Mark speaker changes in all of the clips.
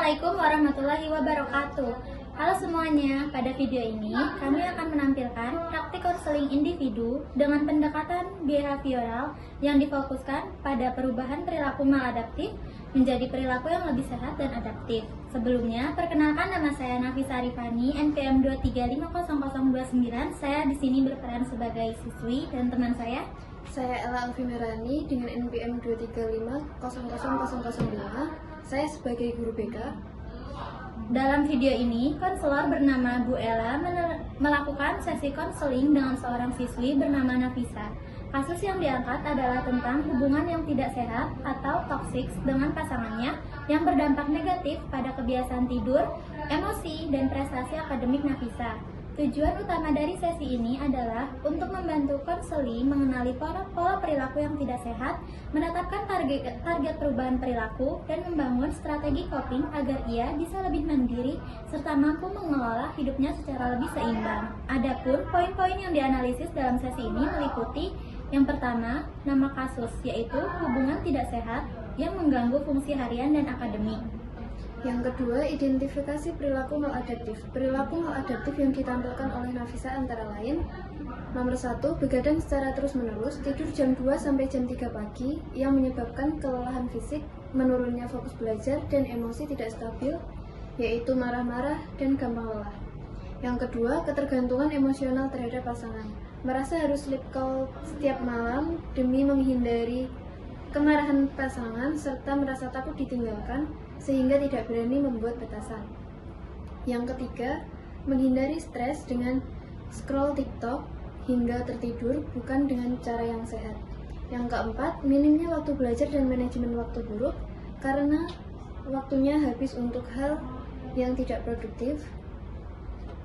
Speaker 1: Assalamualaikum warahmatullahi wabarakatuh. Halo semuanya, pada video ini kami akan menampilkan praktik konseling individu dengan pendekatan behavioral yang difokuskan pada perubahan perilaku maladaptif menjadi perilaku yang lebih sehat dan adaptif. Sebelumnya, perkenalkan nama saya Nafisa Arifani, NPM 2350029. Saya di sini berperan sebagai siswi dan teman saya
Speaker 2: Ella Alfi Merani dengan NPM 2350005. Saya sebagai guru BK.
Speaker 1: Dalam video ini, konselor bernama Bu Ella melakukan sesi konseling dengan seorang siswi bernama Nafisa. Kasus yang diangkat adalah tentang hubungan yang tidak sehat atau toksik dengan pasangannya yang berdampak negatif pada kebiasaan tidur, emosi, dan prestasi akademik Nafisa. Tujuan utama dari sesi ini adalah untuk membantu konseli mengenali pola perilaku yang tidak sehat, menetapkan target perubahan perilaku, dan membangun strategi coping agar ia bisa lebih mandiri serta mampu mengelola hidupnya secara lebih seimbang. Adapun poin-poin yang dianalisis dalam sesi ini meliputi yang pertama, nama kasus, yaitu hubungan tidak sehat yang mengganggu fungsi harian dan akademik.
Speaker 2: Yang kedua, identifikasi perilaku maladaptif. Perilaku maladaptif yang ditampilkan oleh Nafisa antara lain: nomor 1, begadang secara terus-menerus, tidur jam 2 sampai jam 3 pagi yang menyebabkan kelelahan fisik, menurunnya fokus belajar, dan emosi tidak stabil, yaitu marah-marah dan gampang lelah. Yang kedua, ketergantungan emosional terhadap pasangan. Merasa harus sleep call setiap malam demi menghindari kemarahan pasangan serta merasa takut ditinggalkan sehingga tidak berani membuat batasan. Yang ketiga, menghindari stres dengan scroll TikTok hingga tertidur bukan dengan cara yang sehat. Yang keempat, minimnya waktu belajar dan manajemen waktu buruk karena waktunya habis untuk hal yang tidak produktif.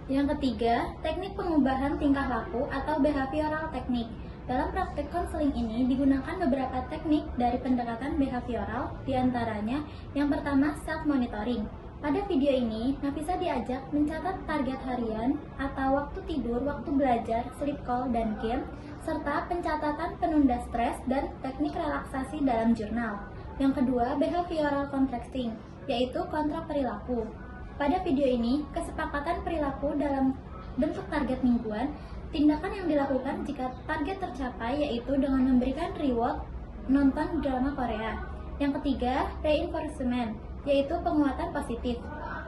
Speaker 1: Yang ketiga, teknik pengubahan tingkah laku atau behavioral teknik. Dalam praktik konseling ini digunakan beberapa teknik dari pendekatan behavioral, diantaranya yang pertama self-monitoring. Pada video ini, Nafisa diajak mencatat target harian atau waktu tidur, waktu belajar, sleep call, dan game, serta pencatatan penunda stres dan teknik relaksasi dalam jurnal. Yang kedua, behavioral contrasting, yaitu kontrak perilaku. Pada video ini, kesepakatan perilaku dalam bentuk target mingguan. Tindakan yang dilakukan jika target tercapai yaitu dengan memberikan reward nonton drama Korea. Yang ketiga, reinforcement, yaitu penguatan positif.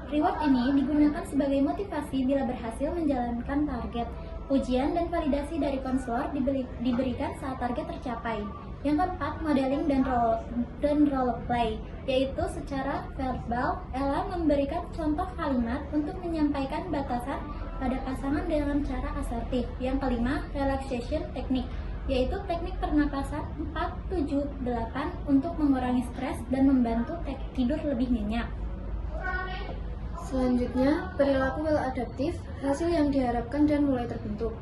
Speaker 1: Reward ini digunakan sebagai motivasi bila berhasil menjalankan target. Pujian dan validasi dari konselor diberikan saat target tercapai. Yang keempat, modeling dan role play, yaitu secara verbal, Ella memberikan contoh kalimat untuk menyampaikan batasan pada pasangan dengan cara asertif. Yang kelima, relaxation technique, yaitu teknik pernapasan 4-7-8 untuk mengurangi stres dan membantu tidur lebih nyenyak.
Speaker 2: Selanjutnya, perilaku well-adaptif, hasil yang diharapkan dan mulai terbentuk.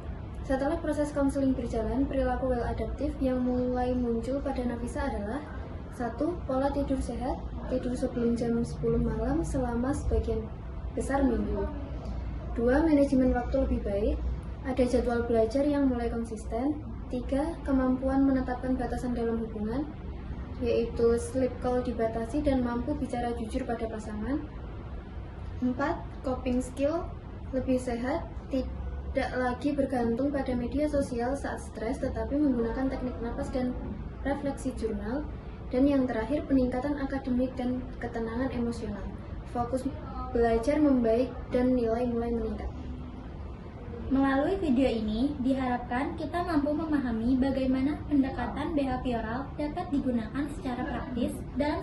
Speaker 2: Setelah proses konseling berjalan, perilaku well-adaptif yang mulai muncul pada Nafisa adalah: 1. Pola tidur sehat, tidur sebelum jam 10 malam selama sebagian besar minggu. 2. Manajemen waktu lebih baik, ada jadwal belajar yang mulai konsisten. 3. Kemampuan menetapkan batasan dalam hubungan, yaitu sleep call dibatasi dan mampu bicara jujur pada pasangan. 4. Coping skill, lebih sehat, tidak lagi bergantung pada media sosial saat stres tetapi menggunakan teknik napas dan refleksi jurnal. Dan yang terakhir, peningkatan akademik dan ketenangan emosional, fokus belajar membaik dan nilai mulai meningkat.
Speaker 1: Melalui video ini, diharapkan kita mampu memahami bagaimana pendekatan behavioral dapat digunakan secara praktis dalam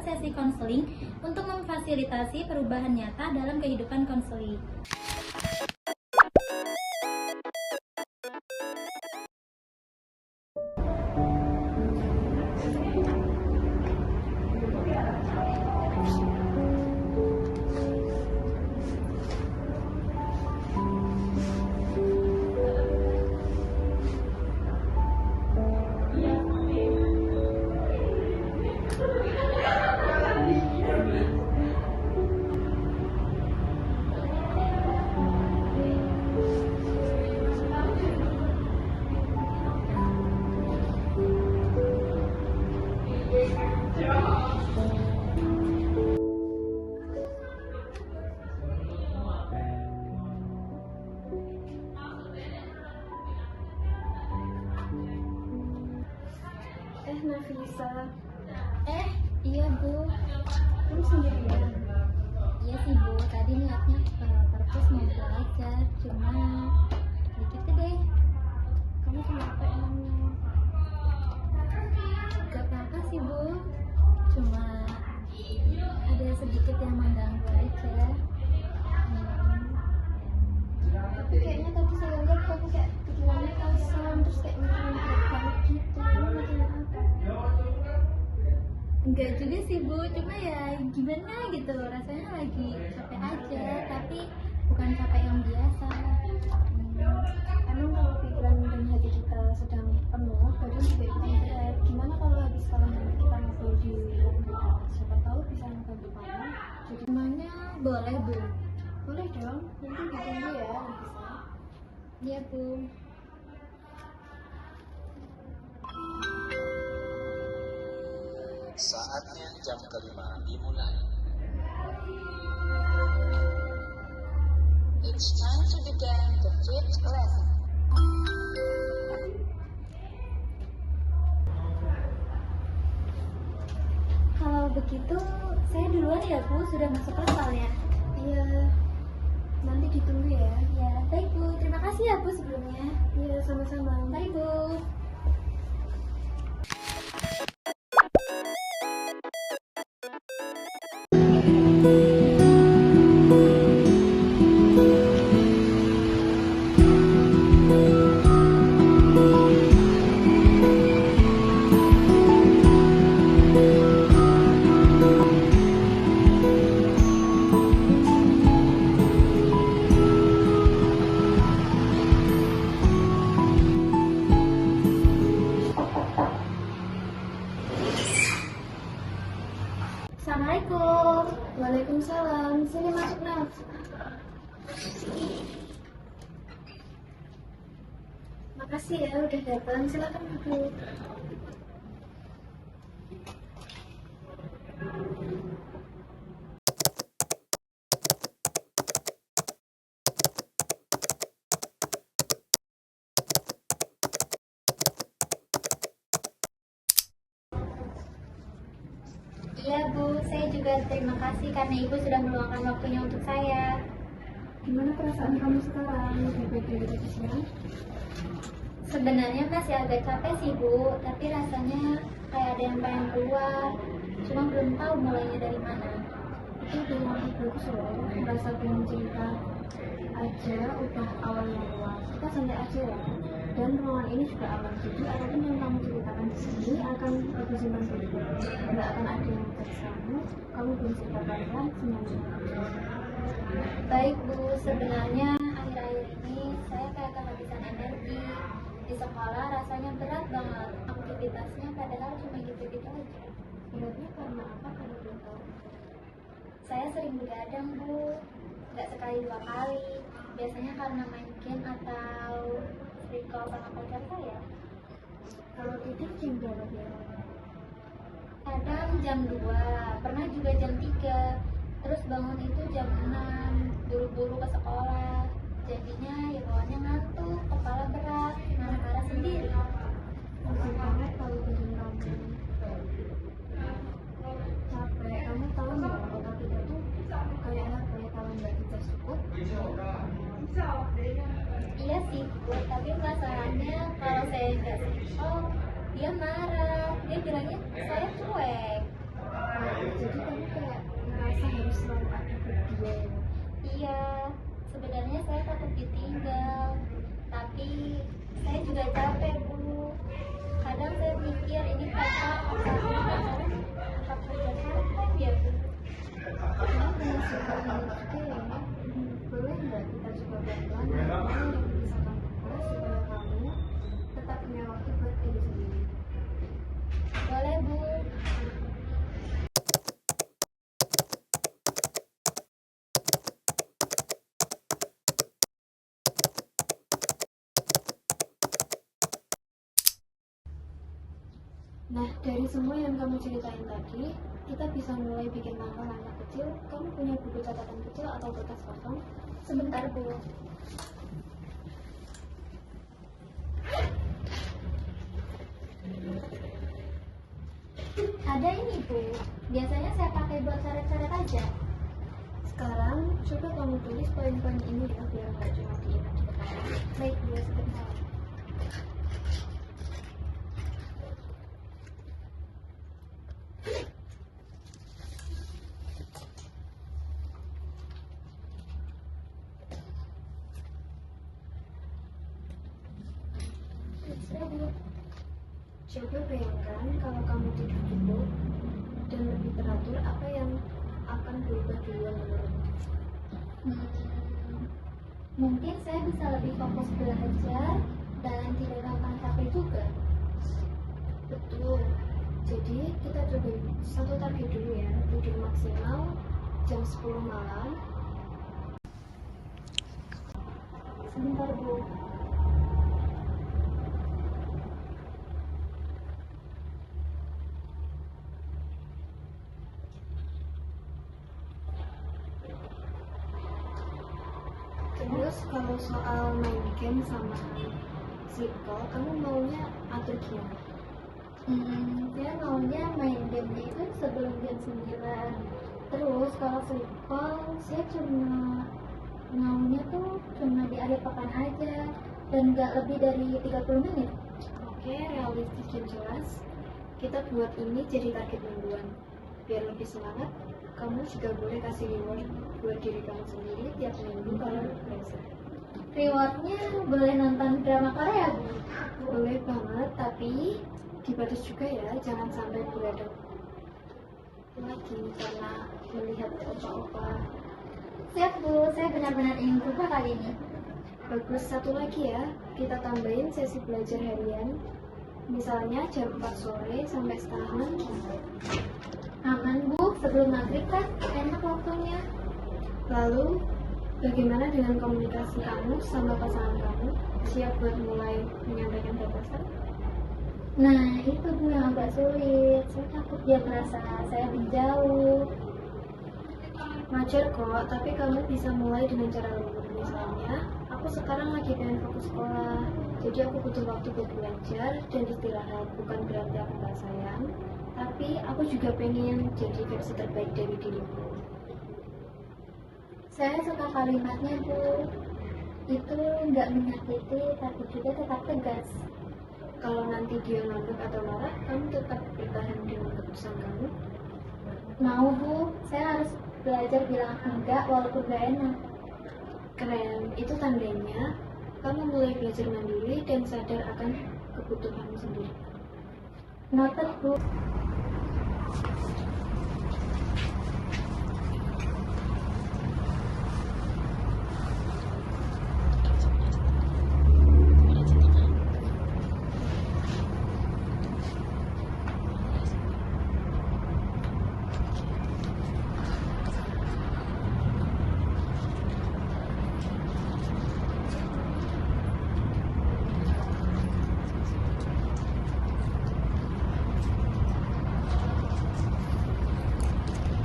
Speaker 1: sesi konseling untuk memfasilitasi perubahan nyata dalam kehidupan konseli.
Speaker 2: Nafisa.
Speaker 1: Iya Bu.
Speaker 2: Kamu sendirian?
Speaker 1: Iya sih Bu, tadi niatnya ke perpus mau belajar, cuma dikit deh.
Speaker 2: Kamu kenapa emangnya?
Speaker 1: Gak apa-apa sih Bu, cuma ada sedikit yang mengganggu aja.
Speaker 2: Tapi kayaknya tadi saya lihat kamu kayak pikirannya kosong, terus kayak mikirin banget gitu. Kamu mikirin apa?
Speaker 1: Enggak juga sih Bu, cuma ya gimana gitu, rasanya lagi capek aja, tapi bukan capek yang biasa.
Speaker 2: Emang kalau pikiran dan hati kita sedang penuh, badan juga ikutan berat. Gimana kalau habis sekarang nanti kita ngobrol di ruang beda? Siapa tahu bisa membantu kamu. Jadi
Speaker 1: Semuanya boleh Bu.
Speaker 2: boleh dong, nanti ditunggu ya Nafisa.
Speaker 1: Iya Bu.
Speaker 3: Saatnya jam kelima dimulai.
Speaker 4: It's time to begin the fifth lesson.
Speaker 1: Kalau begitu, saya duluan ya Bu, sudah masuk kelas soalnya.
Speaker 2: Iya, nanti ditunggu ya.
Speaker 1: Ya, baik Bu, terima kasih ya Bu sebelumnya.
Speaker 2: Iya, sama-sama.
Speaker 1: Mari Bu. Assalamualaikum.
Speaker 2: Waalaikumsalam. Sini masuk, Naf. Makasih ya udah datang. Silakan duduk.
Speaker 1: Iya Bu, saya juga terima kasih karena Ibu sudah meluangkan waktunya untuk saya.
Speaker 2: Gimana perasaan kamu sekarang? Lebih baik dari tadinya?
Speaker 1: Sebenarnya masih agak capek sih Bu, tapi rasanya kayak ada yang pengen keluar, cuma belum tahu mulainya dari mana.
Speaker 2: Itu udah langkah bagus loh. Merasa pengen cerita aja udah awal yang luas. Kita santai aja ya. Dan ruangan ini juga aman. Jadi apapun yang kamu ceritakan di sini akan aku simpan dulu. Nggak akan ada yang menjudge kamu. Kamu belum cerita panjang, senang-senang aja.
Speaker 1: Baik Bu, sebenarnya akhir-akhir ini saya kayak kehabisan energi. Di sekolah rasanya berat banget, aktivitasnya padahal cuma gitu-gitu aja.
Speaker 2: Beratnya karena apa kalau belum tahu?
Speaker 1: Saya sering begadang Bu, nggak sekali dua kali. Biasanya karena main game atau recall sama pacar saya.
Speaker 2: Kalau tidur jam berapa biasanya?
Speaker 1: Kadang jam 2, pernah juga jam 3. Terus bangun itu jam 6, buru-buru ke sekolah. Jadinya ya bawaannya ngantuk, kepala berat, marah-marah sendiri.
Speaker 2: Pusing banget kalau badan kamu capek. Kamu tahu nggak otak kita tuh kayak apa ya kalau nggak kita cukup?
Speaker 1: Iya sih Bu, tapi masalahnya kalau saya nggak simpel, dia marah. Dia bilangnya saya cuek.
Speaker 2: Jadi kamu kayak ngerasa harus selalu ada buat dia.
Speaker 1: Iya, sebenarnya saya takut ditinggal, tapi saya juga capek Bu. Kadang saya mikir ini pacar apa kerja part-time ya Bu.
Speaker 2: Kamu punya sifat ini juga ya. Boleh nggak kita coba pelan-pelan apa yang bisa kamu buat supaya kamu tetap punya waktu buat diri sendiri.
Speaker 1: Boleh Bu.
Speaker 2: Nah, dari semua yang kamu ceritain tadi, kita bisa mulai bikin langkah-langkah kecil. Kamu punya buku catatan kecil atau kertas kosong?
Speaker 1: Sebentar Bu. Ada ini Bu, biasanya saya pakai buat coret-coret aja.
Speaker 2: Sekarang coba kamu tulis poin-poin ini ya, biar nggak cuma diingat di kepala.
Speaker 1: Baik Bu, sebentar. Sudah Bu.
Speaker 2: Coba bayangkan kalau kamu tidur cukup dan lebih teratur, apa yang akan berubah duluan menurutmu?
Speaker 1: Mungkin saya bisa lebih fokus belajar dan tidak gampang capek juga.
Speaker 2: Betul. Jadi kita coba satu target dulu ya, tidur maksimal jam 10 malam.
Speaker 1: Sebentar Bu.
Speaker 2: Terus kalau soal main game sama sleep call, kamu maunya atur gimana?
Speaker 1: Saya maunya main gamenya itu sebelum jam 9. Terus kalau sleep call, saya maunya tuh cuma di akhir pekan aja dan nggak lebih dari 30 menit.
Speaker 2: Oke, realistis dan jelas. Kita buat ini jadi target mingguan. Biar lebih semangat, kamu juga boleh kasih reward buat diri kamu sendiri tiap minggu kalau berhasil.
Speaker 1: Rewardnya boleh nonton drama Korea Bu.
Speaker 2: Boleh banget, tapi dibatasi juga ya, jangan sampai beradab lagi karena melihat opa-opa.
Speaker 1: Siap Bu, saya benar-benar ingin coba kali ini.
Speaker 2: Bagus, satu lagi ya, kita tambahin sesi belajar harian. Misalnya jam 4 sore sampai setengah 6.
Speaker 1: Aman Bu, sebelum maghrib kan enak waktunya.
Speaker 2: Lalu, bagaimana dengan komunikasi kamu sama pasangan kamu? Siap buat mulai menyampaikan batasan?
Speaker 1: Nah, itu Bu yang agak sulit. Saya takut dia merasa saya menjauh.
Speaker 2: Wajar kok, tapi kamu bisa mulai dengan cara lembut. Misalnya, aku sekarang lagi pengen fokus sekolah, jadi aku butuh waktu buat belajar dan istirahat. Bukan berarti aku gak sayang, tapi aku juga pengen jadi versi terbaik dari diriku.
Speaker 1: Saya suka kalimatnya Bu. Itu nggak menyakiti, tapi juga tetap tegas.
Speaker 2: Kalau nanti dia ngambek atau marah, kamu tetap bertahan dengan keputusan kamu.
Speaker 1: Mau Bu, saya harus belajar bilang enggak walaupun gak enak.
Speaker 2: Keren, itu tandanya kamu mulai belajar mandiri dan sadar akan kebutuhanmu sendiri.
Speaker 1: Noted Bu.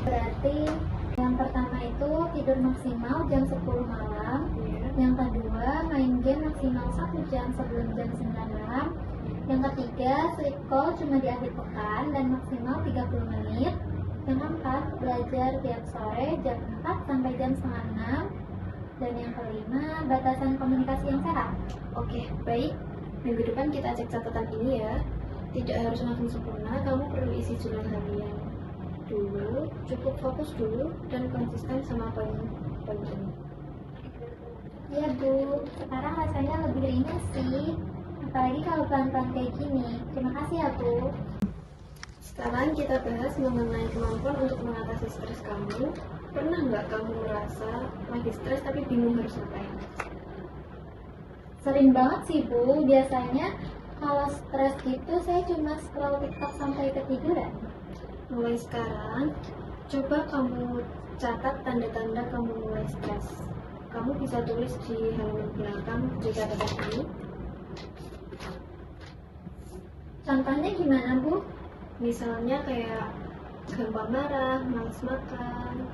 Speaker 1: Berarti yang pertama itu tidur maksimal jam 10 malam. Yang kedua main game maksimal 1 jam sebelum jam 9 malam. Yang ketiga sleep call cuma di akhir pekan dan maksimal 30 menit. Yang keempat belajar tiap sore jam 4 sampai jam setengah 6. Dan yang kelima batasan komunikasi yang sehat.
Speaker 2: Oke, baik. Minggu depan kita cek catatan ini ya. Tidak harus langsung sempurna, kamu perlu isi jurnal harian dulu, cukup fokus dulu, dan konsisten sama poin-poin ini.
Speaker 1: Iya Bu, sekarang rasanya lebih ringan sih. Apalagi kalau pelan-pelan kayak gini. Terima kasih ya Bu.
Speaker 2: Sekarang kita bahas mengenai kemampuan untuk mengatasi stres kamu. Pernah nggak kamu merasa lagi stres tapi bingung harus ngapain?
Speaker 1: Sering banget sih Bu, biasanya kalau stres gitu saya cuma scroll TikTok sampai ketiduran.
Speaker 2: Mulai sekarang, coba kamu catat tanda-tanda kamu mulai stres. Kamu bisa tulis di halaman belakang di catatan ini.
Speaker 1: Contohnya gimana Bu?
Speaker 2: Misalnya kayak gampang marah, malas makan.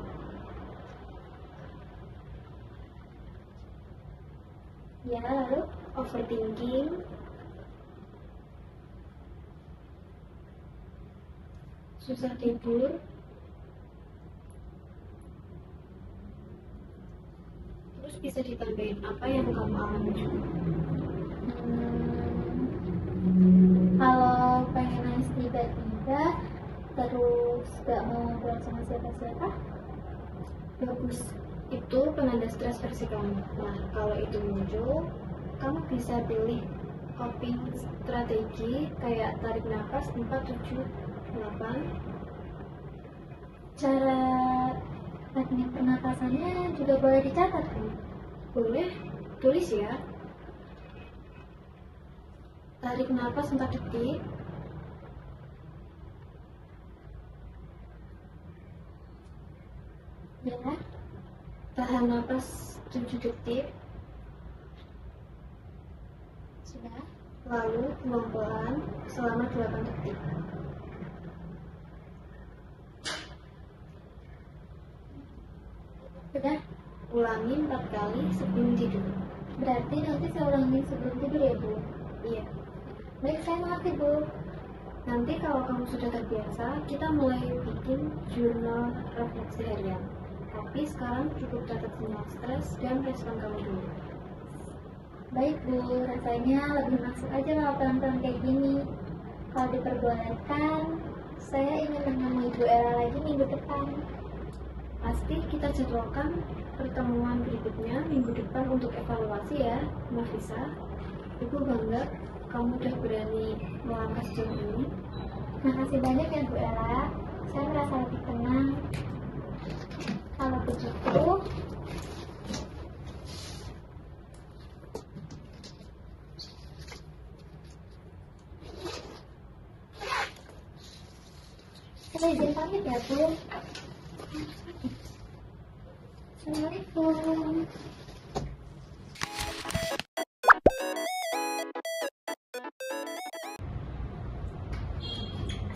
Speaker 1: Ya lalu?
Speaker 2: Overthinking, susah tidur, terus bisa ditambahin apa yang kamu alami juga.
Speaker 1: Kalau pengen nangis tiba-tiba, terus gak mau ngobrol sama siapa-siapa,
Speaker 2: Bagus, itu penanda stres versi kamu. Nah, kalau itu muncul, kamu bisa pilih coping strategi kayak tarik nafas 4, 7, 8.
Speaker 1: cara teknik pernapasannya juga boleh dicatat kan?
Speaker 2: Boleh, tulis ya. Tarik nafas 4 detik,
Speaker 1: Ya,
Speaker 2: tahan nafas 7 detik,
Speaker 1: sudah.
Speaker 2: lalu buang pelan selama 8 detik.
Speaker 1: Sudah.
Speaker 2: Ulangi 4 kali sebelum tidur.
Speaker 1: Berarti nanti saya ulangi sebelum tidur ya, Bu?
Speaker 2: Iya.
Speaker 1: Baik, saya mengerti, Bu.
Speaker 2: Nanti kalau kamu sudah terbiasa, kita mulai bikin jurnal refleksi harian. Tapi sekarang cukup catat sinyal stres dan respon kamu dulu.
Speaker 1: Baik, Bu. Rasanya lebih masuk aja kalau pelan-pelan kayak gini. Kalau diperbolehkan, saya ingin menemui Bu Ella lagi minggu depan.
Speaker 2: Pasti kita jadwalkan pertemuan berikutnya minggu depan untuk evaluasi ya, Nafisa. Ibu bangga kamu udah berani melangkah sejauh ini.
Speaker 1: Makasih banyak ya, Bu Ella. Saya merasa lebih tenang. Kalau begitu, saya izin pamit ya, Bu. Assalamualaikum.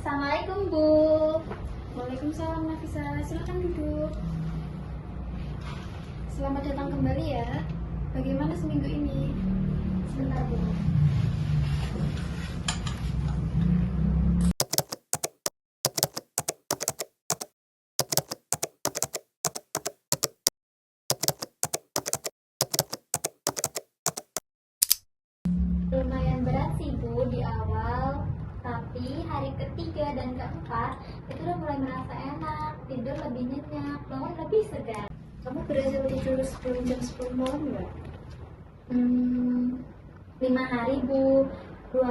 Speaker 1: Assalamualaikum, Bu.
Speaker 2: Waalaikumsalam Nafisa, silakan duduk. Selamat datang kembali ya. Bagaimana seminggu ini?
Speaker 1: Sebentar, Bu. Lumayan berat sih, Bu, di awal. Tapi hari ketiga dan keempat itu udah mulai merasa enak, tidur lebih nyenyak, bangun lebih segar.
Speaker 2: Kamu berhasil tidur sebelum jam 10 malam nggak?
Speaker 1: 5 hari, Bu. 2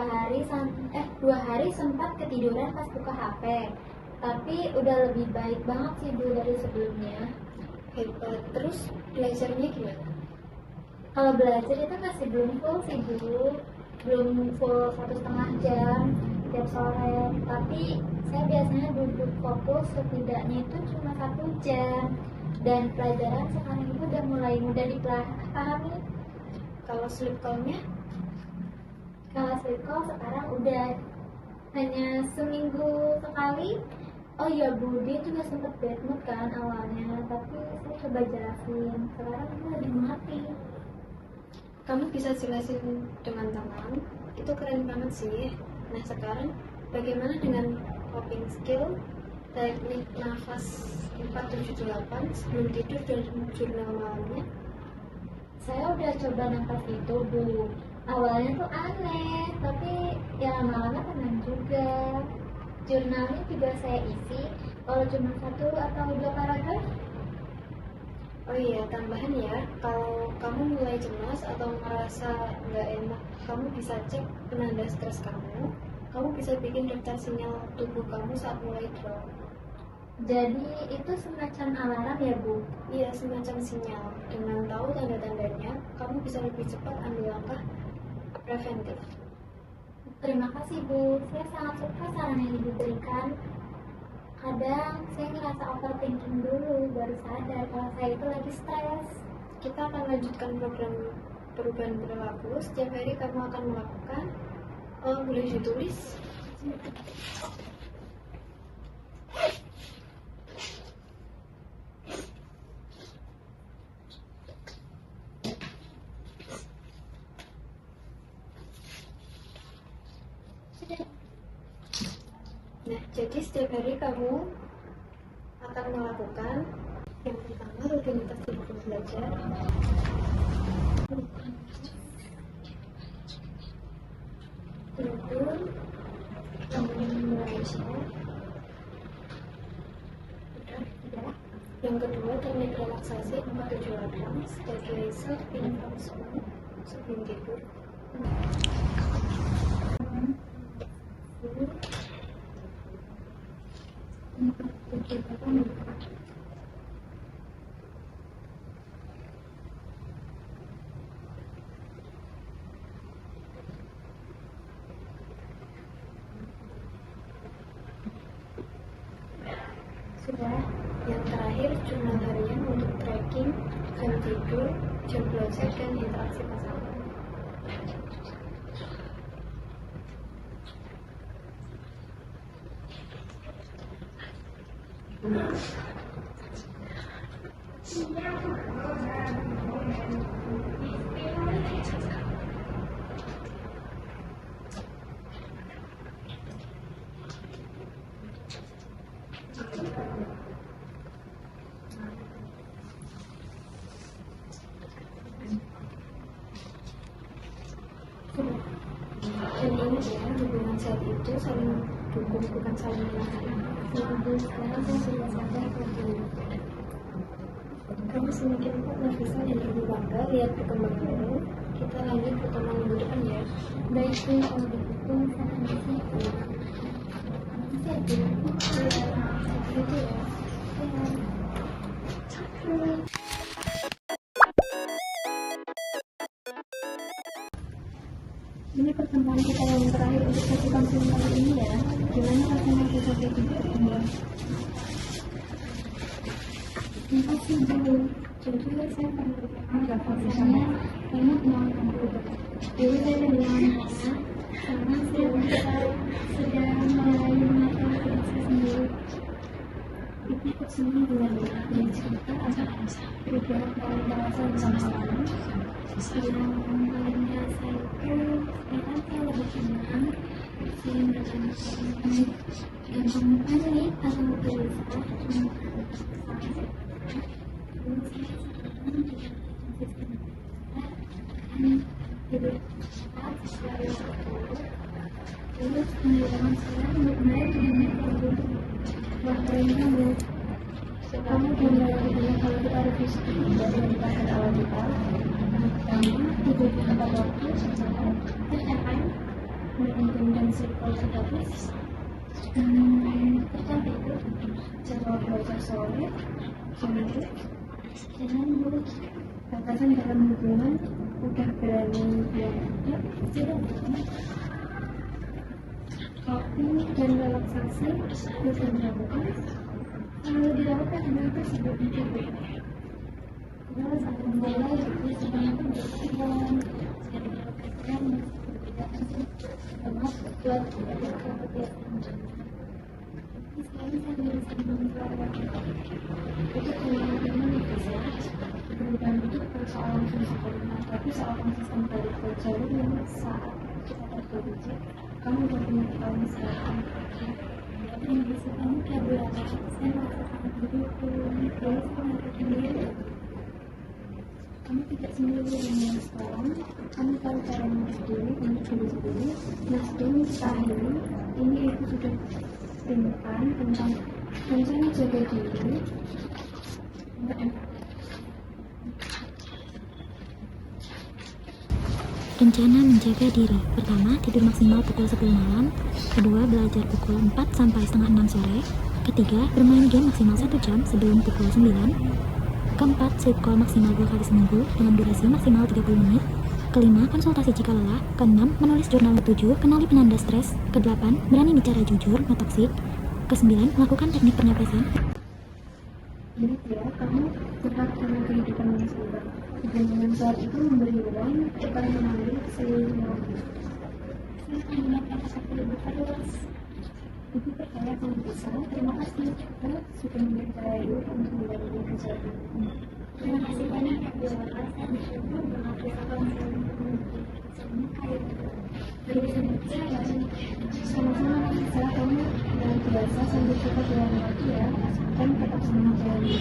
Speaker 1: hari sempat ketiduran pas buka HP. Tapi udah lebih baik banget sih, Bu, dari sebelumnya.
Speaker 2: Hebat. Terus belajarnya gimana?
Speaker 1: Kalau belajar itu masih belum full sih, Bu. Belum full 1,5 jam tiap sore. Tapi saya biasanya duduk fokus setidaknya itu cuma 1 jam. Dan pelajaran sekarang itu udah mulai mudah dipahami.
Speaker 2: Kalau sleep call-nya?
Speaker 1: Kalau sleep call sekarang udah hanya seminggu sekali. Oh iya, Bu, dia juga sempat bad mood kan awalnya. Tapi saya coba jelasin. Sekarang itu lebih mengerti.
Speaker 2: Kamu bisa jelasin dengan tenang, itu keren banget sih. Nah sekarang bagaimana dengan coping skill, teknik nafas 4-7-8 sebelum tidur dan jurnal malamnya?
Speaker 1: Saya udah coba nafas itu, Bu. Awalnya tuh aneh, tapi ya lama-lama tenang juga. Jurnalnya juga saya isi, kalau cuma 1 atau 2 paragraf.
Speaker 2: Oh iya, tambahan ya, kalau kamu mulai cemas atau merasa nggak enak, kamu bisa cek penanda stres kamu. Kamu bisa bikin daftar sinyal tubuh kamu saat mulai drop.
Speaker 1: Jadi itu semacam alarm ya, Bu?
Speaker 2: Iya, semacam sinyal. Dengan tahu tanda-tandanya, kamu bisa lebih cepat ambil langkah preventif.
Speaker 1: Terima kasih, Bu. Saya sangat suka saran yang Ibu berikan. Kadang saya ngerasa overthinking dulu, baru sadar kalau saya itu lagi stres.
Speaker 2: Kita akan lanjutkan program perubahan perilaku. Setiap hari kamu akan melakukan. Boleh ditulis. Nah, jadi setiap hari kamu akan melakukan yang pertama rutinitas di buku belajar. Tidur, membaca. Yang kedua, teknik relaksasi 4-7 sebagai self-enforcement sebelum tidur. Sudah, yang terakhir jurnal harian untuk tracking jam tidur, jam belajar, dan interaksi pasangan. Dan ingat ya, hubungan saat itu saling dukung, bukan saling menyalahkan. Sekarang saya sudah sadar bahwa kamu semakin kuat, Nafisa, dan lebih bangga lihat perkembanganmu. Kita lanjut pertemuan minggu depan ya. Baik, kalau begitu saya permisi. Gitu ya. Ini pertemuan kita yang terakhir untuk sesi konseling kali ini ya. Gimana rasanya kita bertiga ini? Terima kasih dulu. Jadi saya perlu agak fokusnya banyak mau komputer. Jadi saya bilang sekarang sudah mulai menata diri sendiri. Itu ikut sini dengan yang cerita agak beberapa paling terasa bersama-sama. Yang paling terasa itu sekarang saya lebih senang sehingga gampang panik atau gelisah. Terus pendidikan saya mulai dengan waktu kamu kembali kalau kita revisi dari menggunakan awal kita pertama tidur di tempat waktu TFM menentukan psikosomatis pertama itu jadwal belajar sore geometrik dan mulut batasan dalam hubungan udah berani yang tidak kopi dan relaksasi bisa dilakukan lebih dilakukan dengan sebelum tidur. Terus akan mulai sebanyak berjalan dan termasuk buat kebiasaan. Sekarang saya bisa membuat itu teman-teman bisa bukan itu persoalan psikologi, tapi soal konsisten balik ke jalur yang saat kita tertuju. Kamu udah punya tahun sekarang. Yang bisa kamu kayak berapa? Saya merasakan begitu. Terus saya sendiri. Kamu tidak sendiri dengan sekarang. Kamu tahu cara berdiri untuk diri sendiri. Nasdem kita akhiri. Ini itu sudah perintahkan tentang rencana jaga diri.
Speaker 5: Rencana menjaga diri. Pertama, tidur maksimal pukul 10 malam. Kedua, belajar pukul 4 sampai setengah 6 sore. Ketiga, bermain game maksimal 1 jam sebelum pukul 9. Keempat, sleep call maksimal 2 kali seminggu dengan durasi maksimal 30 menit. Kelima, konsultasi jika lelah. Keenam, menulis jurnal. Ketujuh, kenali penanda stres. Kedelapan, berani bicara jujur, no toksik. Kesembilan, melakukan teknik pernapasan.
Speaker 2: Ingat ya, kamu berhak dengan kehidupan yang seimbang. Dengan saat itu memberi ruang, kita mengambil seluruh. Saya akan melakukan sesuatu lebih luas. Ibu percaya kamu bisa. Terima kasih juga sudah mempercayai untuk menjalani kejadian ini. Terima kasih banyak ya, Bu. Saya bersyukur dengan kita konseling sama kayak dari saya. Sama-sama bisa kamu dan biasa sambil kita jalan lagi ya, dan tetap semangat ya.